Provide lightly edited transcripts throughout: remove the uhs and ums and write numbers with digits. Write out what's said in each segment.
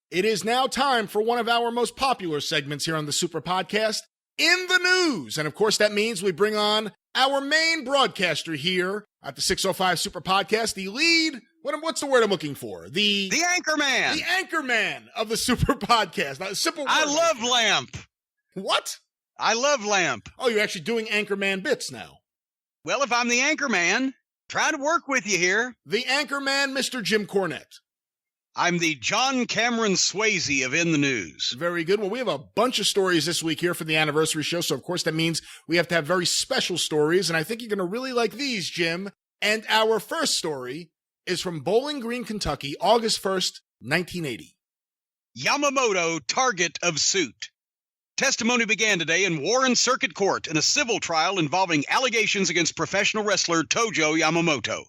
It is now time for one of our most popular segments here on the Superpodcast, In the News. And of course, that means we bring on our main broadcaster here at the 605 Superpodcast, the lead, what's the word I'm looking for? The Anchorman. The Anchorman of the Superpodcast. Now, simple word. I love Lamp. What? I love Lamp. Oh, you're actually doing Anchorman bits now. Well, if I'm the Anchorman, trying to work with you here. The Anchorman, Mr. Jim Cornette. I'm the John Cameron Swayze of In the News. Very good. Well, we have a bunch of stories this week here for the anniversary show, so of course that means we have to have very special stories, and I think you're going to really like these, Jim. And our first story is from Bowling Green, Kentucky, August 1st, 1980. Yamamoto, target of suit. Testimony began today in Warren Circuit Court in a civil trial involving allegations against professional wrestler Tojo Yamamoto.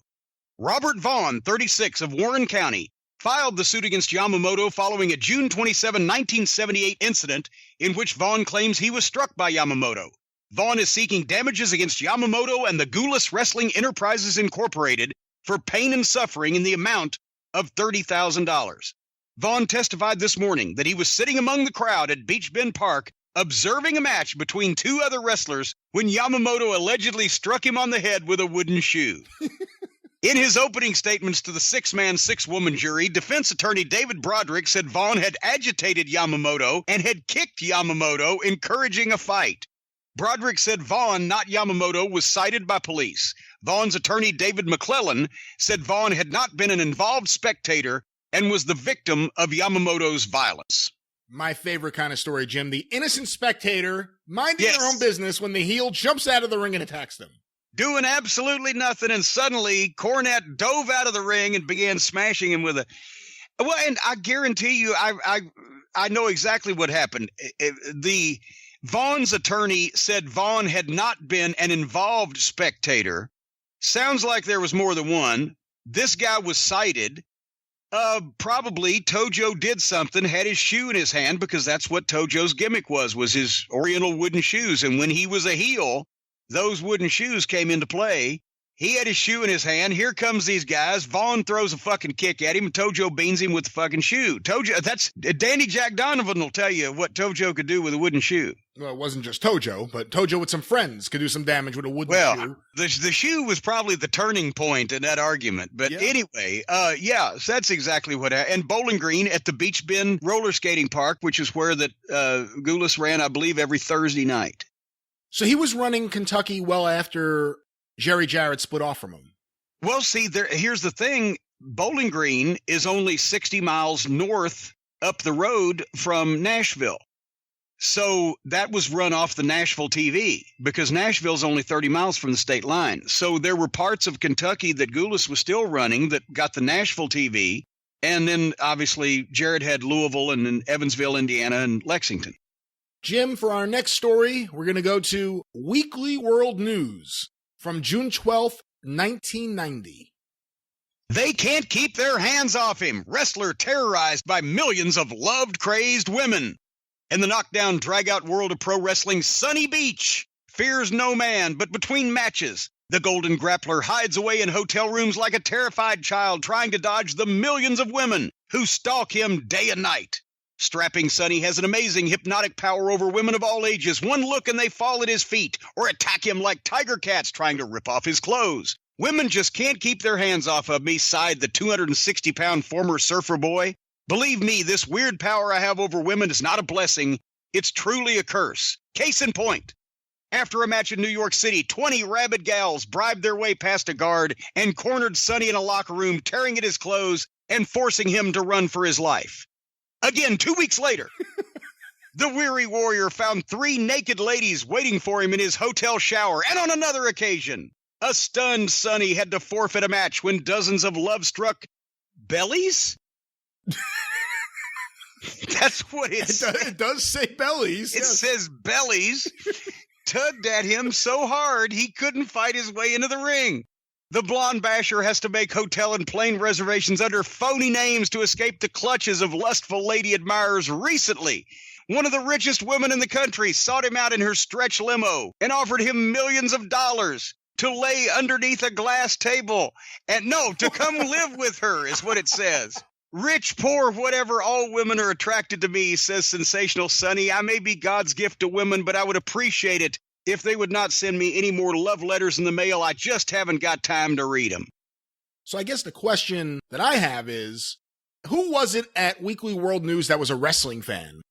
Robert Vaughn, 36, of Warren County, filed the suit against Yamamoto following a June 27, 1978 incident in which Vaughn claims he was struck by Yamamoto. Vaughn is seeking damages against Yamamoto and the Gulas Wrestling Enterprises Incorporated for pain and suffering in the amount of $30,000. Vaughn testified this morning that he was sitting among the crowd at Beach Bend Park observing a match between two other wrestlers when Yamamoto allegedly struck him on the head with a wooden shoe. In his opening statements to the six-man, six-woman jury, defense attorney David Broderick said Vaughn had agitated Yamamoto and had kicked Yamamoto, encouraging a fight. Broderick said Vaughn, not Yamamoto, was cited by police. Vaughn's attorney David McClellan said Vaughn had not been an involved spectator and was the victim of Yamamoto's violence. My favorite kind of story, Jim. The innocent spectator minding their own business when the heel jumps out of the ring and attacks them. Doing absolutely nothing, and suddenly Cornette dove out of the ring and began smashing him with a... Well, and I guarantee you, I know exactly what happened. The Vaughn's attorney said Vaughn had not been an involved spectator. Sounds like there was more than one. This guy was cited. Probably Tojo did something, had his shoe in his hand, because that's what Tojo's gimmick was his oriental wooden shoes. And when he was a heel, those wooden shoes came into play. He had his shoe in his hand. Here comes these guys. Vaughn throws a fucking kick at him, and Tojo beans him with the fucking shoe. That's Danny Jack Donovan will tell you what Tojo could do with a wooden shoe. Well, it wasn't just Tojo, but Tojo with some friends could do some damage with a wooden shoe. The shoe was probably the turning point in that argument. But anyway, so that's exactly what happened. And Bowling Green at the Beach Bend roller skating park, which is where the Gulas ran, I believe, every Thursday night. So he was running Kentucky well after Jerry Jarrett split off from him. Well, see, here's the thing. Bowling Green is only 60 miles north up the road from Nashville. So that was run off the Nashville TV because Nashville's only 30 miles from the state line. So there were parts of Kentucky that Gulas was still running that got the Nashville TV. And then obviously Jarrett had Louisville and then Evansville, Indiana, and Lexington. Jim, for our next story, we're going to go to Weekly World News from June 12th, 1990. They can't keep their hands off him. Wrestler terrorized by millions of loved, crazed women. In the knockdown, drag-out world of pro wrestling, Sunny Beach fears no man, but between matches, the Golden Grappler hides away in hotel rooms like a terrified child trying to dodge the millions of women who stalk him day and night. Strapping Sunny has an amazing hypnotic power over women of all ages. One look and they fall at his feet or attack him like tiger cats trying to rip off his clothes. Women just can't keep their hands off of me, sighed the 260-pound former surfer boy. Believe me, this weird power I have over women is not a blessing. It's truly a curse. Case in point. After a match in New York City, 20 rabid gals bribed their way past a guard and cornered Sunny in a locker room, tearing at his clothes and forcing him to run for his life. Again, 2 weeks later, the weary warrior found 3 naked ladies waiting for him in his hotel shower. And on another occasion, a stunned Sunny had to forfeit a match when dozens of love-struck bellies? That's what it says. It does say bellies. It says bellies. Tugged at him so hard he couldn't fight his way into the ring. The blonde basher has to make hotel and plane reservations under phony names to escape the clutches of lustful lady admirers. Recently, one of the richest women in the country sought him out in her stretch limo and offered him millions of dollars to lay underneath a glass table. And no, to come live with her is what it says. Rich, poor, whatever, all women are attracted to me, says Sensational Sonny. I may be God's gift to women, but I would appreciate it if they would not send me any more love letters in the mail. I just haven't got time to read them. So I guess the question that I have is, who was it at Weekly World News that was a wrestling fan?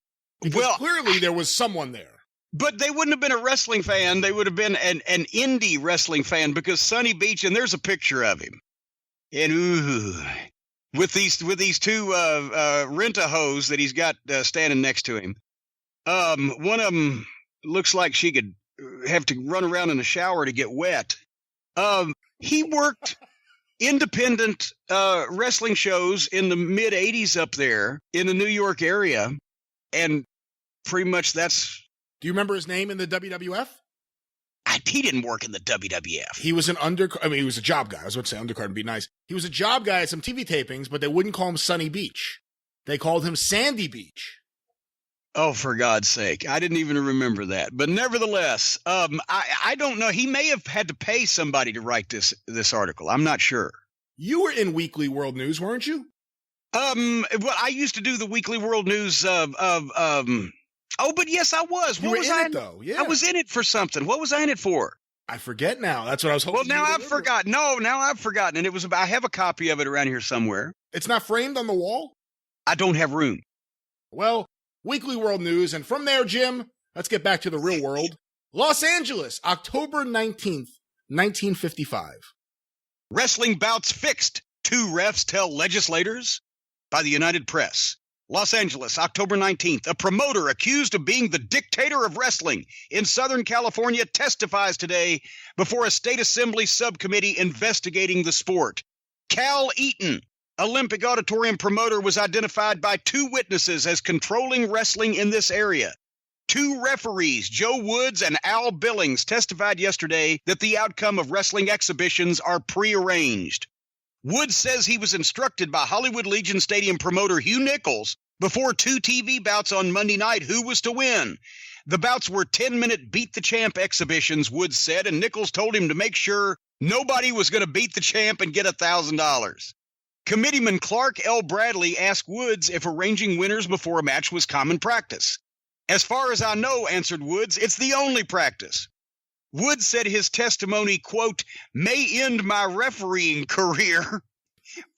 Because clearly there was someone there. But they wouldn't have been a wrestling fan. They would have been an indie wrestling fan, because Sonny Beach, and there's a picture of him. And ooh, with these two rent-a-hoes that he's got standing next to him. One of them looks like she could have to run around in the shower to get wet. He worked independent wrestling shows in the mid-'80s up there in the New York area, and pretty much that's... Do you remember his name in the WWF? He didn't work in the WWF. He was he was a job guy. I was about to say undercard and be nice. He was a job guy at some TV tapings, but they wouldn't call him Sunny Beach. They called him Sandy Beach. Oh, for God's sake. I didn't even remember that. But nevertheless, I don't know. He may have had to pay somebody to write this article. I'm not sure. You were in Weekly World News, weren't you? Well, I used to do the Weekly World News oh, but yes, I was. You were in it, though. Yeah. I was in it for something. What was I in it for? I forget now. That's what I was hoping. Well, now I've forgotten. No, now I've forgotten. And it was I have a copy of it around here somewhere. It's not framed on the wall? I don't have room. Well, Weekly World News. And from there, Jim, let's get back to the real world. Los Angeles, October 19th, 1955. Wrestling bouts fixed. 2 refs tell legislators by the United Press. Los Angeles, October 19th. A promoter accused of being the dictator of wrestling in Southern California testifies today before a state assembly subcommittee investigating the sport. Cal Eaton, Olympic Auditorium promoter, was identified by 2 witnesses as controlling wrestling in this area. 2 referees, Joe Woods and Al Billings, testified yesterday that the outcome of wrestling exhibitions are prearranged. Woods says he was instructed by Hollywood Legion Stadium promoter Hugh Nichols before 2 TV bouts on Monday night who was to win. The bouts were 10-minute beat the champ exhibitions, Woods said, and Nichols told him to make sure nobody was going to beat the champ and get $1,000. Committeeman Clark L. Bradley asked Woods if arranging winners before a match was common practice. As far as I know, answered Woods, it's the only practice. Woods said his testimony, quote, may end my refereeing career.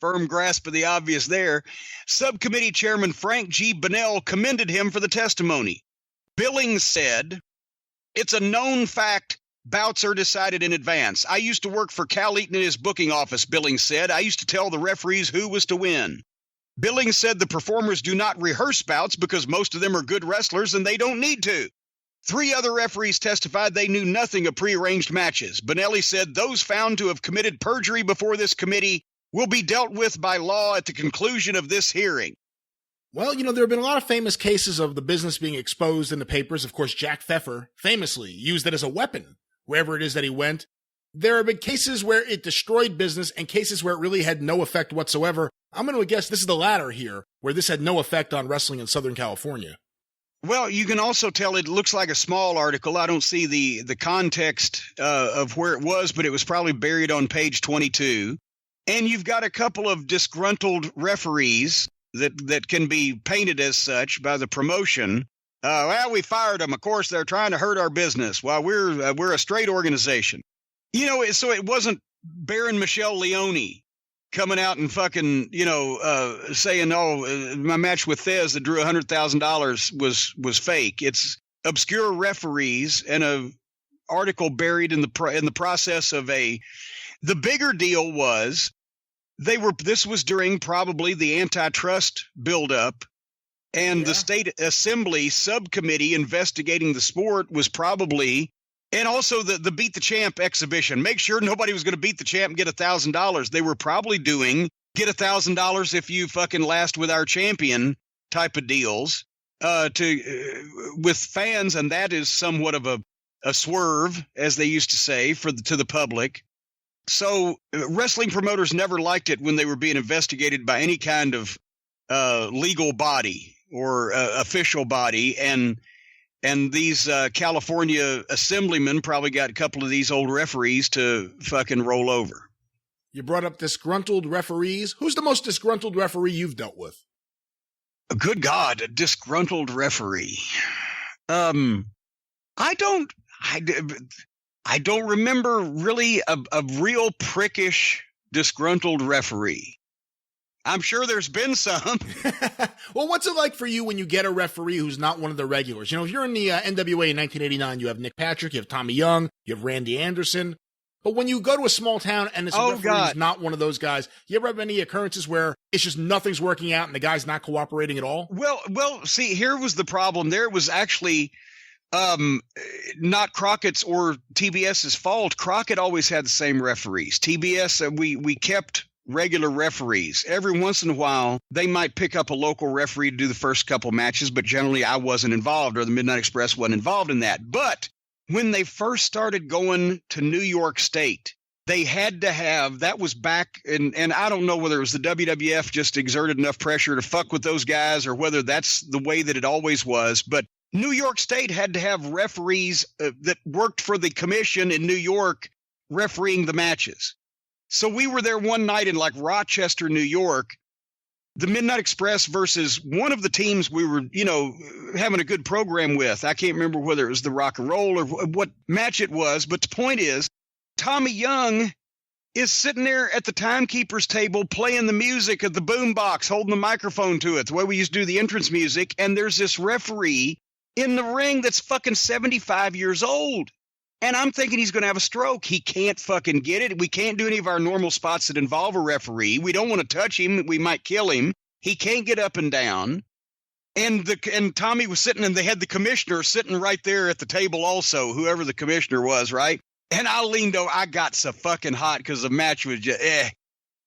Firm grasp of the obvious there. Subcommittee Chairman Frank G. Bunnell commended him for the testimony. Billings said, it's a known fact bouts are decided in advance. I used to work for Cal Eaton in his booking office, Billings said. I used to tell the referees who was to win. Billings said the performers do not rehearse bouts because most of them are good wrestlers and they don't need to. 3 other referees testified they knew nothing of prearranged matches. Bonelli said those found to have committed perjury before this committee will be dealt with by law at the conclusion of this hearing. Well, there have been a lot of famous cases of the business being exposed in the papers. Of course, Jack Pfeffer famously used it as a weapon wherever it is that he went. There have been cases where it destroyed business and cases where it really had no effect whatsoever. I'm going to guess this is the latter here, where this had no effect on wrestling in Southern California. Well, you can also tell it looks like a small article. I don't see the context of where it was, but it was probably buried on page 22. And you've got a couple of disgruntled referees that can be painted as such by the promotion. Well, we fired them. Of course, they're trying to hurt our business. While we're a straight organization. So it wasn't Baron Michelle Leone coming out and fucking, saying, oh, my match with Thez that drew $100,000 was fake. It's obscure referees and a article buried in the process of the bigger deal was this was during probably the antitrust buildup, and the state assembly subcommittee investigating the sport was probably. And also the Beat the Champ exhibition. Make sure nobody was going to beat the champ and get $1,000. They were probably doing get $1,000 if you fucking last with our champion type of deals with fans, and that is somewhat of a swerve, as they used to say, to the public. So wrestling promoters never liked it when they were being investigated by any kind of legal body or official body, and these California assemblymen probably got a couple of these old referees to fucking roll over. You brought up disgruntled referees. Who's the most disgruntled referee you've dealt with? Good God, a disgruntled referee. I don't remember really a real prickish disgruntled referee. I'm sure there's been some. Well, what's it like for you when you get a referee who's not one of the regulars? You know, if you're in the NWA in 1989, you have Nick Patrick, you have Tommy Young, you have Randy Anderson. But when you go to a small town and it's a referee who's not one of those guys, you ever have any occurrences where it's just nothing's working out and the guy's not cooperating at all? Well, see, here was the problem. There was actually not Crockett's or TBS's fault. Crockett always had the same referees. TBS, we kept regular referees. Every once in a while, they might pick up a local referee to do the first couple matches, but generally I wasn't involved, or the Midnight Express wasn't involved in that. But when they first started going to New York State, they had to have, that was back, and I don't know whether it was the WWF just exerted enough pressure to fuck with those guys or whether that's the way that it always was, but New York State had to have referees that worked for the commission in New York refereeing the matches. So we were there one night in like Rochester, New York, the Midnight Express versus one of the teams we were, having a good program with. I can't remember whether it was the Rock and Roll or what match it was, but the point is, Tommy Young is sitting there at the timekeeper's table playing the music of the boombox, holding the microphone to it, the way we used to do the entrance music, and there's this referee in the ring that's fucking 75 years old. And I'm thinking he's going to have a stroke. He can't fucking get it. We can't do any of our normal spots that involve a referee. We don't want to touch him. We might kill him. He can't get up and down. And Tommy was sitting, and they had the commissioner sitting right there at the table also, whoever the commissioner was, right? And I leaned over. I got so fucking hot because the match was just,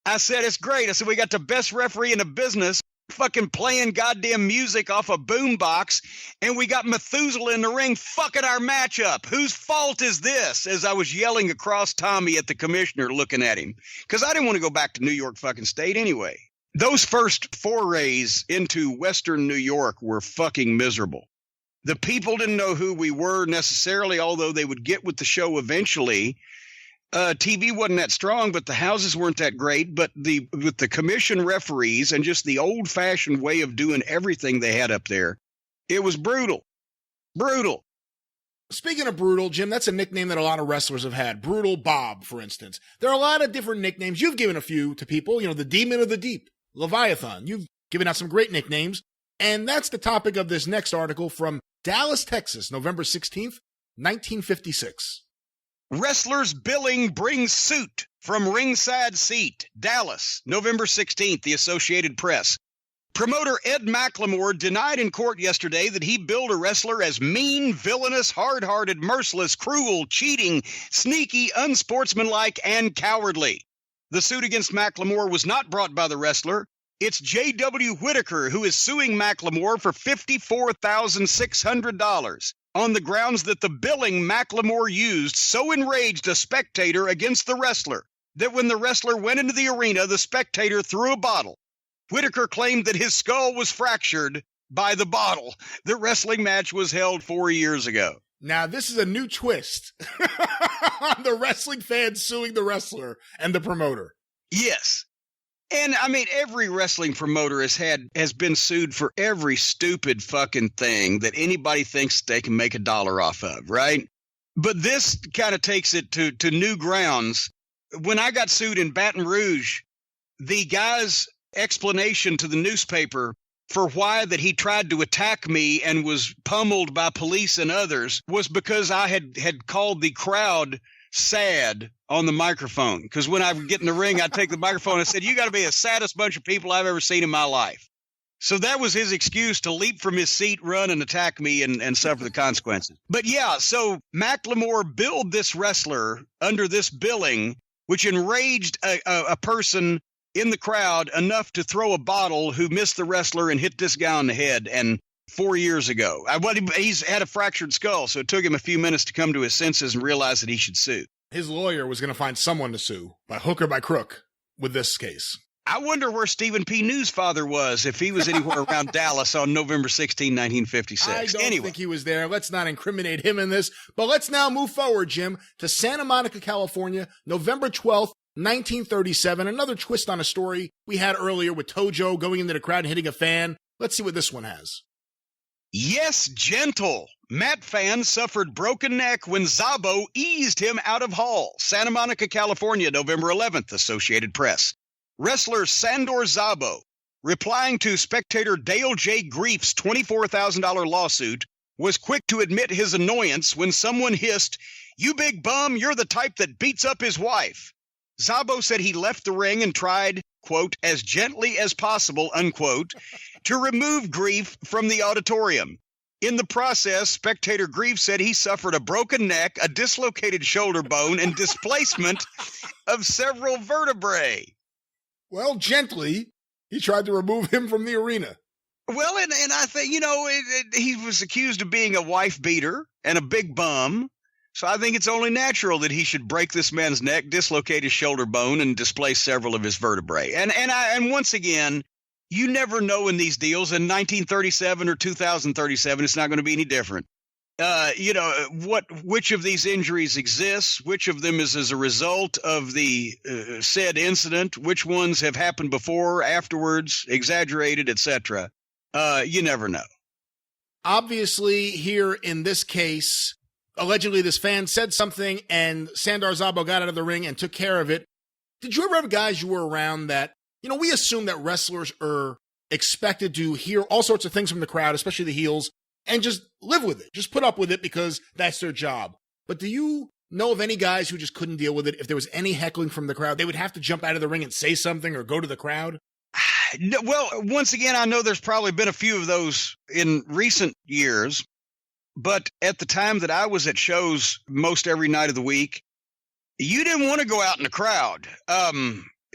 I said, it's great. I said, we got the best referee in the business fucking playing goddamn music off a boombox, and we got Methuselah in the ring fucking our matchup. Whose fault is this? As I was yelling across Tommy at the commissioner looking at him, because I didn't want to go back to New York fucking State anyway. Those first forays into Western New York were fucking miserable. The people didn't know who we were necessarily, although they would get with the show eventually. TV wasn't that strong, but the houses weren't that great. But with the commission referees and just the old-fashioned way of doing everything they had up there, it was brutal. Brutal. Speaking of brutal, Jim, that's a nickname that a lot of wrestlers have had. Brutal Bob, for instance. There are a lot of different nicknames. You've given a few to people. The Demon of the Deep, Leviathan. You've given out some great nicknames. And that's the topic of this next article from Dallas, Texas, November 16th, 1956. Wrestlers billing brings suit from ringside seat. Dallas, November 16th, the Associated Press. Promoter Ed McLemore denied in court yesterday that he billed a wrestler as mean, villainous, hard-hearted, merciless, cruel, cheating, sneaky, unsportsmanlike, and cowardly. The suit against McLemore was not brought by the wrestler. It's J.W. Whitaker who is suing McLemore for $54,600. On the grounds that the billing McLemore used so enraged a spectator against the wrestler that when the wrestler went into the arena, the spectator threw a bottle. Whitaker claimed that his skull was fractured by the bottle. The wrestling match was held 4 years ago. Now, this is a new twist on the wrestling fans suing the wrestler and the promoter. Yes. And I mean, every wrestling promoter has been sued for every stupid fucking thing that anybody thinks they can make a dollar off of, right? But this kind of takes it to new grounds. When I got sued in Baton Rouge, the guy's explanation to the newspaper for why that he tried to attack me and was pummeled by police and others was because I had called the crowd sad on the microphone. Because when I would get in the ring, I'd take the microphone and said, you got to be the saddest bunch of people I've ever seen in my life. So that was his excuse to leap from his seat, run, and attack me and suffer the consequences. But yeah, so McLemore billed this wrestler under this billing, which enraged a person in the crowd enough to throw a bottle who missed the wrestler and hit this guy on the head. And 4 years ago, he's had a fractured skull, so it took him a few minutes to come to his senses and realize that he should sue. His lawyer was going to find someone to sue, by hook or by crook, with this case. I wonder where Stephen P. Newsfather was if he was anywhere around Dallas on November 16, 1956. I don't think he was there. Let's not incriminate him in this. But let's now move forward, Jim, to Santa Monica, California, November 12th, 1937, another twist on a story we had earlier with Tojo going into the crowd and hitting a fan. Let's see what this one has. Yes, gentle. Matt fan suffered broken neck when Szabo eased him out of hall. Santa Monica, California, November 11th, Associated Press. Wrestler Sandor Szabo, replying to spectator Dale J. Grief's $24,000 lawsuit, was quick to admit his annoyance when someone hissed, "You big bum, you're the type that beats up his wife." Szabo said he left the ring and tried, quote, as gently as possible, unquote, to remove Grief from the auditorium. In the process, spectator Grief said he suffered a broken neck, a dislocated shoulder bone, and displacement of several vertebrae. Well, gently, he tried to remove him from the arena. Well, and I think, he was accused of being a wife beater and a big bum. So I think it's only natural that he should break this man's neck, dislocate his shoulder bone, and displace several of his vertebrae. And once again, you never know in these deals. In 1937 or 2037, it's not going to be any different. Which of these injuries exists, which of them is as a result of the said incident, which ones have happened before, afterwards, exaggerated, etc. You never know. Obviously, here in this case, allegedly this fan said something and Sandor Szabo got out of the ring and took care of it. Did you ever have guys you were around that, we assume that wrestlers are expected to hear all sorts of things from the crowd, especially the heels, and just live with it, just put up with it because that's their job. But do you know of any guys who just couldn't deal with it? If there was any heckling from the crowd, they would have to jump out of the ring and say something or go to the crowd? No, well, once again, I know there's probably been a few of those in recent years, but at the time that I was at shows most every night of the week, you didn't want to go out in the crowd.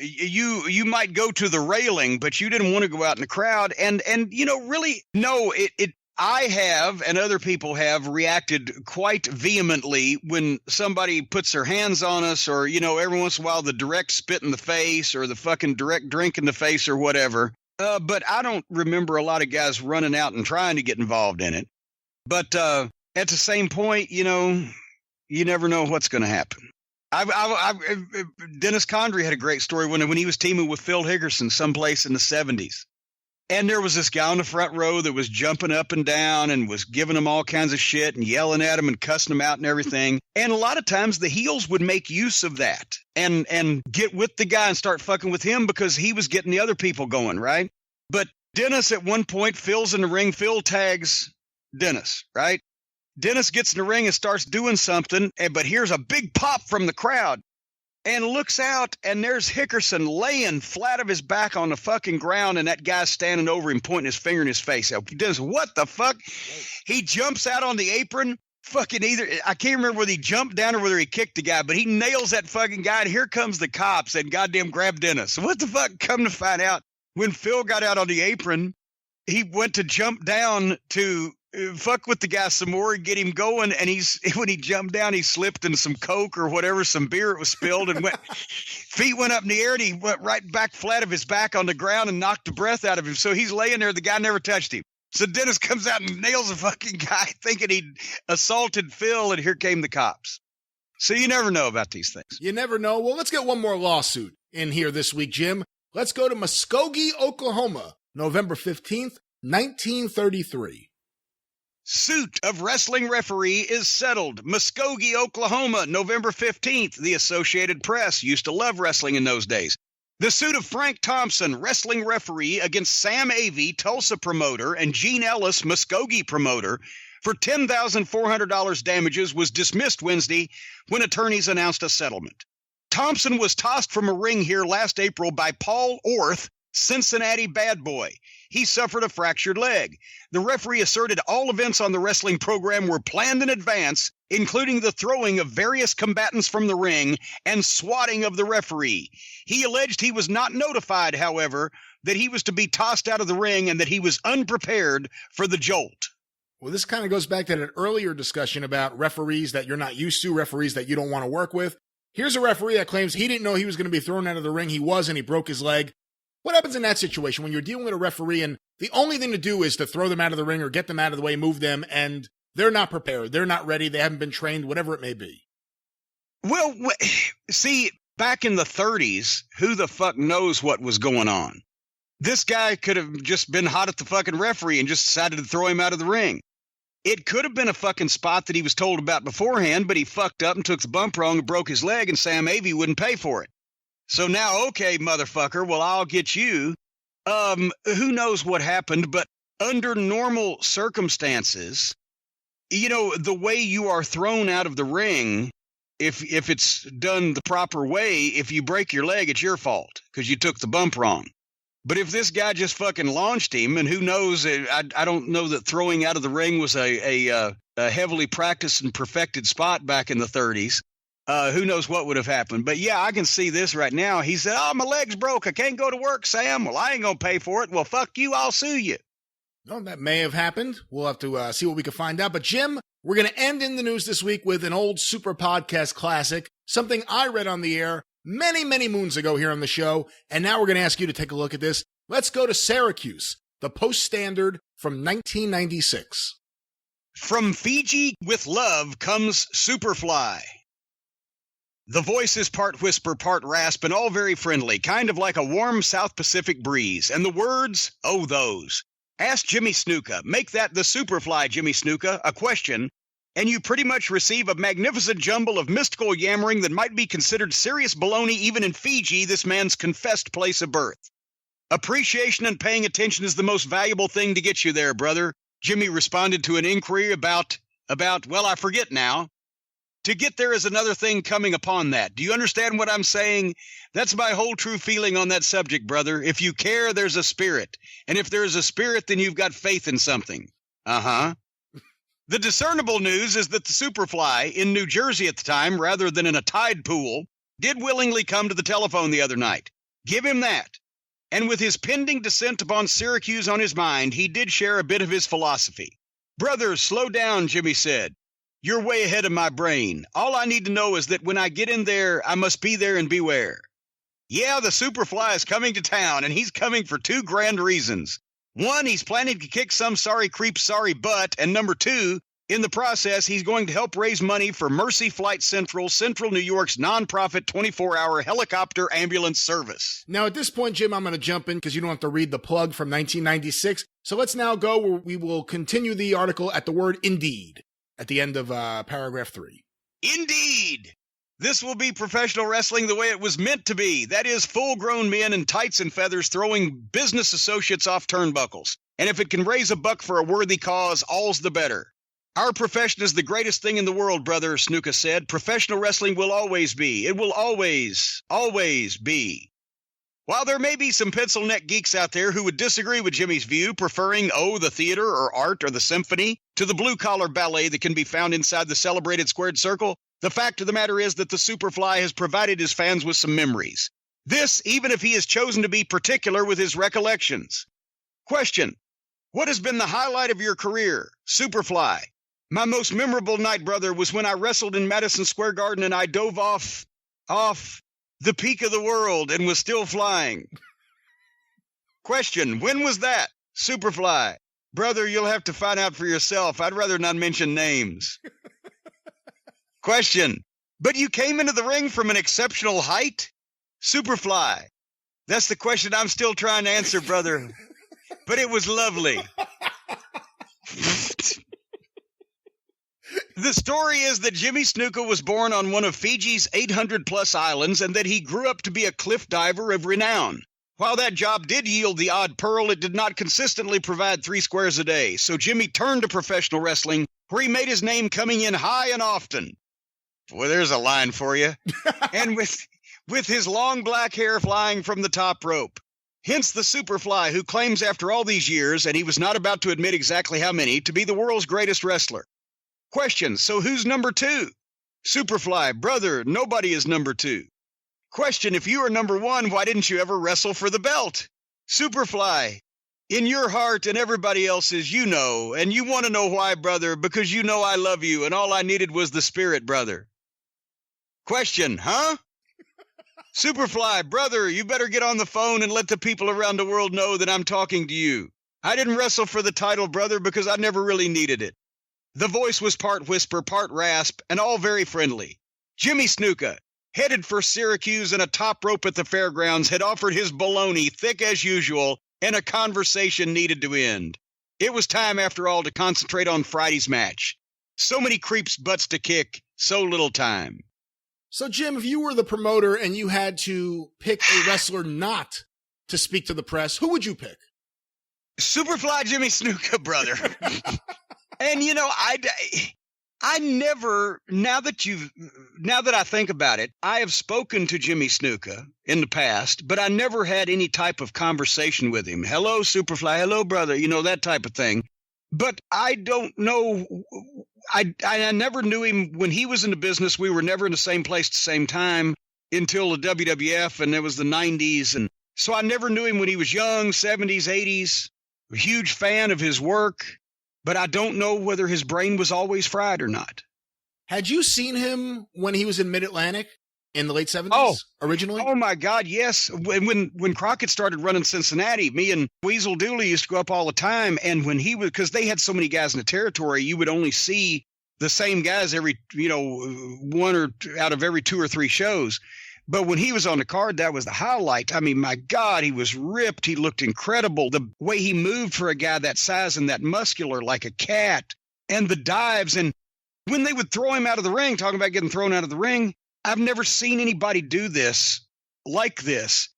You might go to the railing, but you didn't want to go out in the crowd. And really, no, I have, and other people have, reacted quite vehemently when somebody puts their hands on us, or, every once in a while the direct spit in the face or the fucking direct drink in the face or whatever. But I don't remember a lot of guys running out and trying to get involved in it. But at the same point, you never know what's going to happen. Dennis Condrey had a great story when he was teaming with Phil Higgerson someplace in the 70s. And there was this guy on the front row that was jumping up and down and was giving them all kinds of shit and yelling at them and cussing them out and everything. And a lot of times the heels would make use of that and get with the guy and start fucking with him because he was getting the other people going, right? But Dennis, at one point, Phil's in the ring. Phil tags Dennis, right? Dennis gets in the ring and starts doing something, but here's a big pop from the crowd. And looks out, and there's Hickerson laying flat of his back on the fucking ground, and that guy's standing over him, pointing his finger in his face. Dennis, what the fuck? He jumps out on the apron, fucking I can't remember whether he jumped down or whether he kicked the guy, but he nails that fucking guy, and here comes the cops, and goddamn grab Dennis. What the fuck? Come to find out, when Phil got out on the apron, he went to jump down to fuck with the guy some more and get him going, and when he jumped down, he slipped in some Coke or whatever, some beer, it was spilled, and feet went up in the air, and he went right back flat of his back on the ground and knocked the breath out of him. So he's laying there, the guy never touched him. So Dennis comes out and nails the fucking guy thinking he'd assaulted Phil, and here came the cops. So you never know about these things. You never know. Well, let's get one more lawsuit in here this week, Jim. Let's go to Muskogee, Oklahoma, November 15th, 1933. Suit of wrestling referee is settled. Muskogee, Oklahoma, November 15th. The Associated Press used to love wrestling in those days. The suit of Frank Thompson, wrestling referee, against Sam Avey, Tulsa promoter, and Gene Ellis, Muskogee promoter, for $10,400 damages was dismissed Wednesday when attorneys announced a settlement. Thompson was tossed from a ring here last April by Paul Orth, Cincinnati bad boy. He suffered a fractured leg. The referee asserted all events on the wrestling program were planned in advance, including the throwing of various combatants from the ring and swatting of the referee. He alleged he was not notified, however, that he was to be tossed out of the ring and that he was unprepared for the jolt. Well, this kind of goes back to an earlier discussion about referees that you're not used to, referees that you don't want to work with. Here's a referee that claims he didn't know he was going to be thrown out of the ring. He was, and he broke his leg. What happens in that situation when you're dealing with a referee and the only thing to do is to throw them out of the ring or get them out of the way, move them, and they're not prepared, they're not ready, they haven't been trained, whatever it may be? Well, see, back in the 30s, who the fuck knows what was going on? This guy could have just been hot at the fucking referee and just decided to throw him out of the ring. It could have been a fucking spot that he was told about beforehand, but he fucked up and took the bump wrong and broke his leg, and Sam Avey wouldn't pay for it. So now, okay, motherfucker, well, I'll get you. Who knows what happened, but under normal circumstances, you know, the way you are thrown out of the ring, if it's done the proper way, if you break your leg, it's your fault because you took the bump wrong. But if this guy just fucking launched him, and who knows, I don't know that throwing out of the ring was a heavily practiced and perfected spot back in the 30s. Who knows what would have happened. But yeah, I can see this right now. He said, oh, my leg's broke. I can't go to work, Sam. Well, I ain't going to pay for it. Well, fuck you. I'll sue you. Well, that may have happened. We'll have to see what we can find out. But Jim, we're going to end in the news this week with an old Super Podcast classic, something I read on the air many, many moons ago here on the show. And now we're going to ask you to take a look at this. Let's go to Syracuse, the Post-Standard from 1996. From Fiji with love comes Superfly. The voice is part whisper, part rasp, and all very friendly, kind of like a warm South Pacific breeze. And the words, oh, those. Ask Jimmy Snuka. Make that the Superfly, Jimmy Snuka, a question, and you pretty much receive a magnificent jumble of mystical yammering that might be considered serious baloney even in Fiji, this man's confessed place of birth. Appreciation and paying attention is the most valuable thing to get you there, brother. Jimmy responded to an inquiry about, well, I forget now. To get there is another thing coming upon that. Do you understand what I'm saying? That's my whole true feeling on that subject, brother. If you care, there's a spirit. And if there's a spirit, then you've got faith in something. Uh-huh. The discernible news is that the Superfly, in New Jersey at the time, rather than in a tide pool, did willingly come to the telephone the other night. Give him that. And with his pending descent upon Syracuse on his mind, he did share a bit of his philosophy. Brother, slow down, Jimmy said. You're way ahead of my brain. All I need to know is that when I get in there, I must be there and beware. Yeah, the Superfly is coming to town, and he's coming for two grand reasons. One, he's planning to kick some sorry creep's sorry butt, and number two, in the process, he's going to help raise money for Mercy Flight Central, Central New York's nonprofit 24-hour helicopter ambulance service. Now, at this point, Jim, I'm going to jump in because you don't have to read the plug from 1996. So let's now go where we will continue the article at the word indeed at the end of paragraph 3. Indeed! This will be professional wrestling the way it was meant to be. That is, full-grown men in tights and feathers throwing business associates off turnbuckles. And if it can raise a buck for a worthy cause, all's the better. Our profession is the greatest thing in the world, brother, Snuka said. Professional wrestling will always be. It will always, always be. While there may be some pencil neck geeks out there who would disagree with Jimmy's view, preferring, the theater or art or the symphony to the blue-collar ballet that can be found inside the celebrated squared circle, the fact of the matter is that the Superfly has provided his fans with some memories. This, even if he has chosen to be particular with his recollections. Question: what has been the highlight of your career? Superfly: my most memorable night, brother, was when I wrestled in Madison Square Garden and I dove off the peak of the world and was still flying. Question: when was that? Superfly: brother, you'll have to find out for yourself. I'd rather not mention names. Question: but you came into the ring from an exceptional height? Superfly: that's the question I'm still trying to answer, brother. But it was lovely. The story is that Jimmy Snuka was born on one of Fiji's 800-plus islands and that he grew up to be a cliff diver of renown. While that job did yield the odd pearl, it did not consistently provide 3 squares a day, so Jimmy turned to professional wrestling, where he made his name coming in high and often. Boy, there's a line for you. And with his long black hair flying from the top rope. Hence the Superfly, who claims after all these years, and he was not about to admit exactly how many, to be the world's greatest wrestler. Question: so who's number 2? Superfly: brother, nobody is number 2. Question: if you are number 1, why didn't you ever wrestle for the belt? Superfly: in your heart and everybody else's, you know, and you want to know why, brother, because you know I love you, and all I needed was the spirit, brother. Question: huh? Superfly: brother, you better get on the phone and let the people around the world know that I'm talking to you. I didn't wrestle for the title, brother, because I never really needed it. The voice was part whisper, part rasp, and all very friendly. Jimmy Snuka: headed for Syracuse, and a top rope at the fairgrounds had offered his baloney thick as usual, and a conversation needed to end. It was time, after all, to concentrate on Friday's match. So many creeps' butts to kick, so little time. So, Jim, if you were the promoter and you had to pick a wrestler not to speak to the press, who would you pick? Superfly Jimmy Snuka, brother. And, you know, I never, now that I think about it, I have spoken to Jimmy Snuka in the past, but I never had any type of conversation with him. Hello, Superfly. Hello, brother. You know, that type of thing. But I don't know. I never knew him when he was in the business. We were never in the same place at the same time until the WWF, and it was the 90s. And so I never knew him when he was young, 70s, 80s. A huge fan of his work. But I don't know whether his brain was always fried or not. Had you seen him when he was in Mid-Atlantic in the late 70s originally? Oh, my God, yes. When Crockett started running Cincinnati, me and Weasel Dooley used to go up all the time. And when he was, because they had so many guys in the territory, you would only see the same guys every, one or out of every 2 or 3 shows. But when he was on the card, that was the highlight. I mean, my God, he was ripped. He looked incredible. The way he moved for a guy that size and that muscular, like a cat, and the dives. And when they would throw him out of the ring, talking about getting thrown out of the ring, I've never seen anybody do this like this.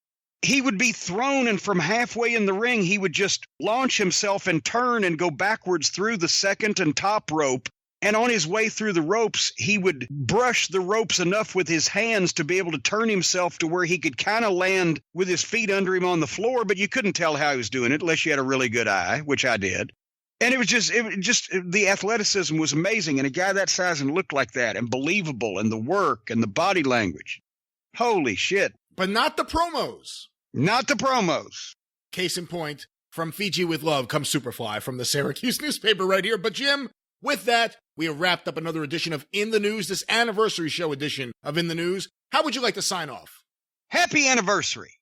He would be thrown, and from halfway in the ring, he would just launch himself and turn and go backwards through the second and top rope. And on his way through the ropes, he would brush the ropes enough with his hands to be able to turn himself to where he could kind of land with his feet under him on the floor, but you couldn't tell how he was doing it unless you had a really good eye, which I did. And it was just the athleticism was amazing. And a guy that size and looked like that, and believable, and the work and the body language. Holy shit. But not the promos. Not the promos. Case in point, from Fiji with Love comes Superfly from the Syracuse newspaper right here. But Jim, with that, we have wrapped up another edition of In the News, this anniversary show edition of In the News. How would you like to sign off? Happy anniversary.